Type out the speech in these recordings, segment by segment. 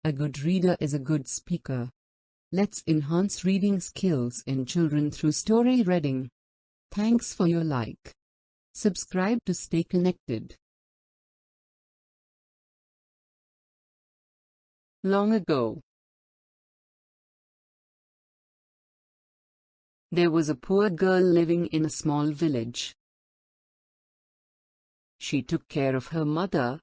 A good reader is a good speaker. Let's enhance reading skills in children through story reading. Thanks for your like. Subscribe to stay connected. Long ago, there was a poor girl living in a small village. She took care of her mother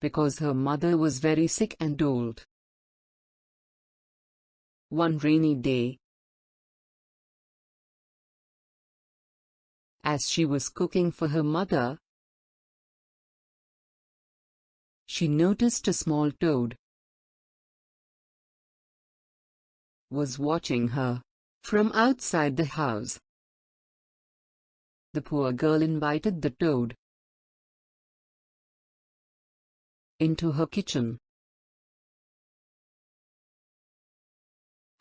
because her mother was very sick and old. One rainy day, as she was cooking for her mother, she noticed a small toad was watching her from outside the house. The poor girl invited the toad into her kitchen.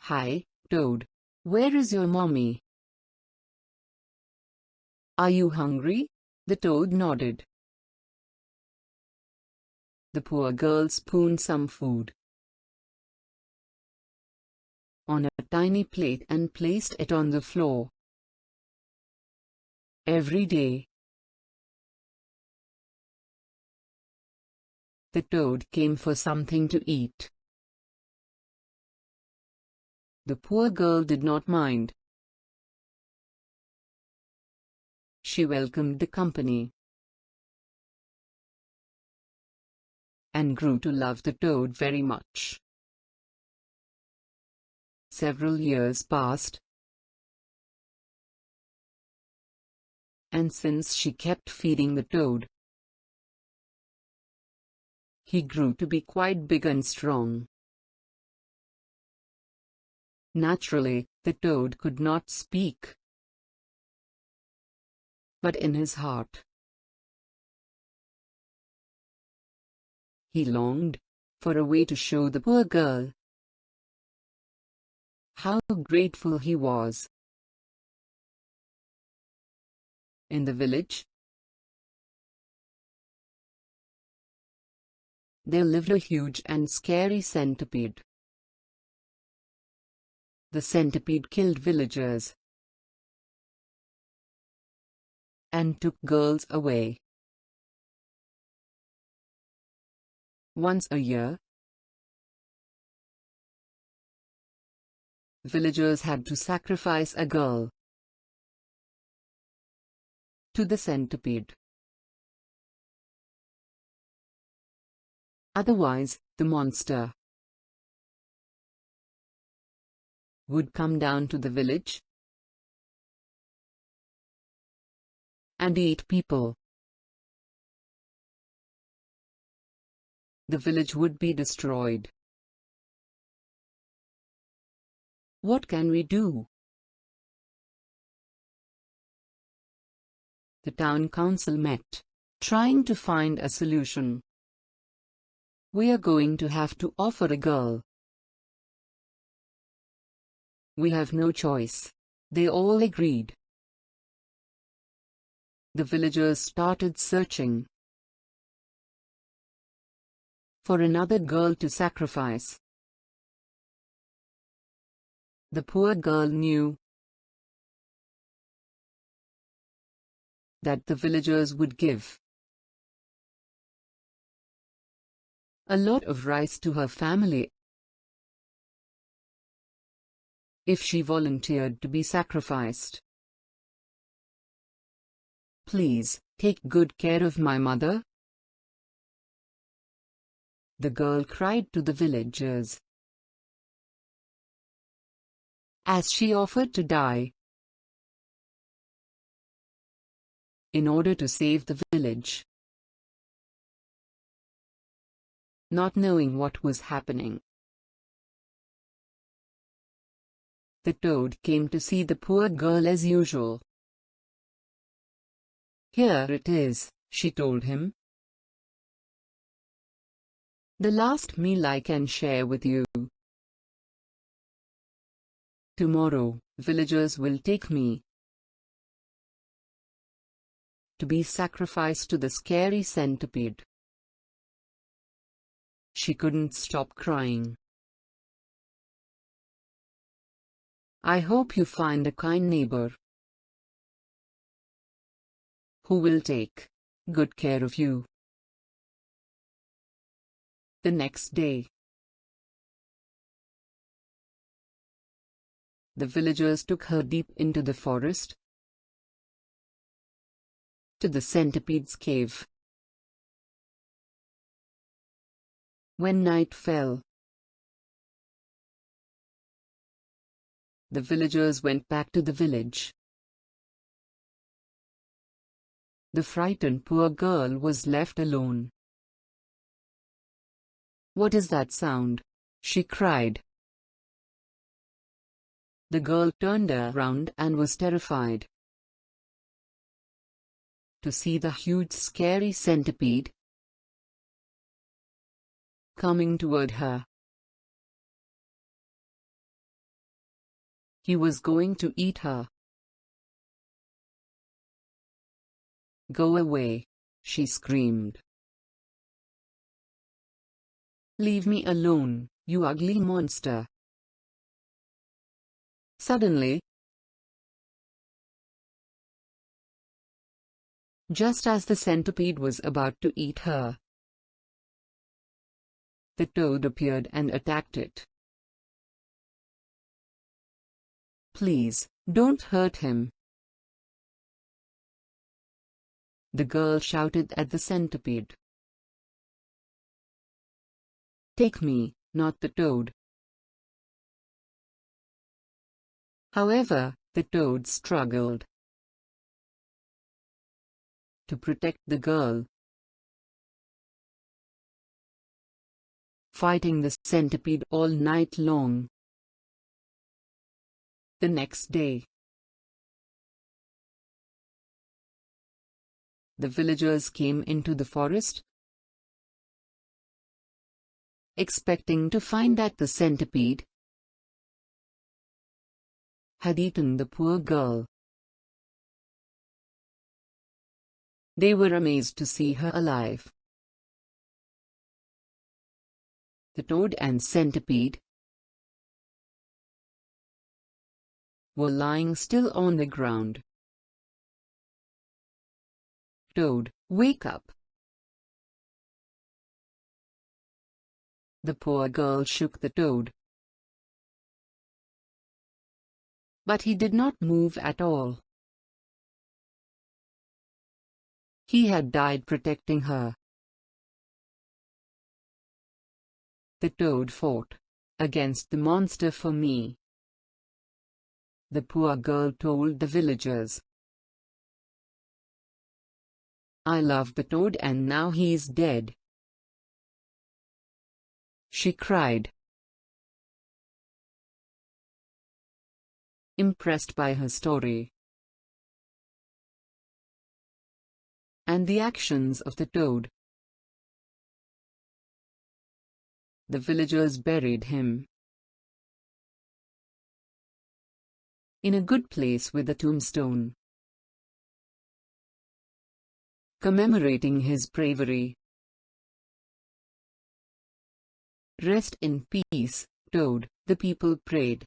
"Hi, Toad. Where is your mommy? Are you hungry?" The toad nodded. The poor girl spooned some food on a tiny plate and placed it on the floor. Every day, the toad came for something to eat. The poor girl did not mind. She welcomed the company and grew to love the toad very much. Several years passed, and since she kept feeding the toad, he grew to be quite big and strong. Naturally, the toad could not speak, but in his heart, he longed for a way to show the poor girl how grateful he was. In the village, there lived a huge and scary centipede. The centipede killed villagers and took girls away. Once a year, villagers had to sacrifice a girl to the centipede. Otherwise, the monster would come down to the village and eat people. The village would be destroyed. What can we do? The town council met, trying to find a solution. "We are going to have to offer a girl. We have no choice," they all agreed. The villagers started searching for another girl to sacrifice. The poor girl knew that the villagers would give a lot of rice to her family if she volunteered to be sacrificed. "Please, take good care of my mother," the girl cried to the villagers as she offered to die in order to save the village. Not knowing what was happening, the toad came to see the poor girl as usual. "Here it is," she told him. "The last meal I can share with you. Tomorrow, villagers will take me to be sacrificed to the scary centipede. She couldn't stop crying. I hope you find a kind neighbor who will take good care of you. The next day, the villagers took her deep into the forest, to the centipede's cave. When night fell, the villagers went back to the village. The frightened poor girl was left alone. "What is that sound?" she cried. The girl turned around and was terrified to see the huge scary centipede coming toward her. He was going to eat her. "Go away," she screamed. "Leave me alone, you ugly monster." Suddenly, just as the centipede was about to eat her, the toad appeared and attacked it. "Please, don't hurt him," the girl shouted at the centipede. "Take me, not the toad." However, the toad struggled to protect the girl, fighting the centipede all night long. The next day, the villagers came into the forest, expecting to find that the centipede had eaten the poor girl. They were amazed to see her alive. The toad and centipede were lying still on the ground. "Toad, wake up!" The poor girl shook the toad, but he did not move at all. He had died protecting her. The toad fought against the monster for me, the poor girl told the villagers. "I loved the toad and now he's dead," she cried, impressed by her story and the actions of the toad. The villagers buried him in a good place with a tombstone, commemorating his bravery. "Rest in peace, Toad," the people prayed.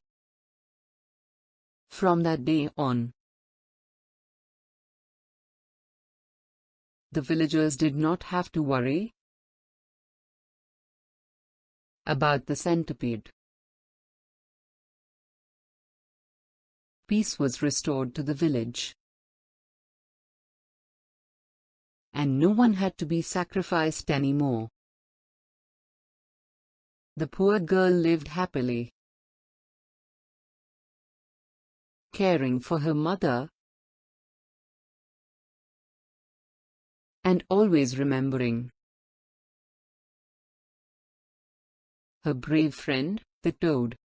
From that day on, the villagers did not have to worry about the centipede. Peace was restored to the village, and no one had to be sacrificed anymore. The poor girl lived happily, caring for her mother and always remembering her brave friend, the toad.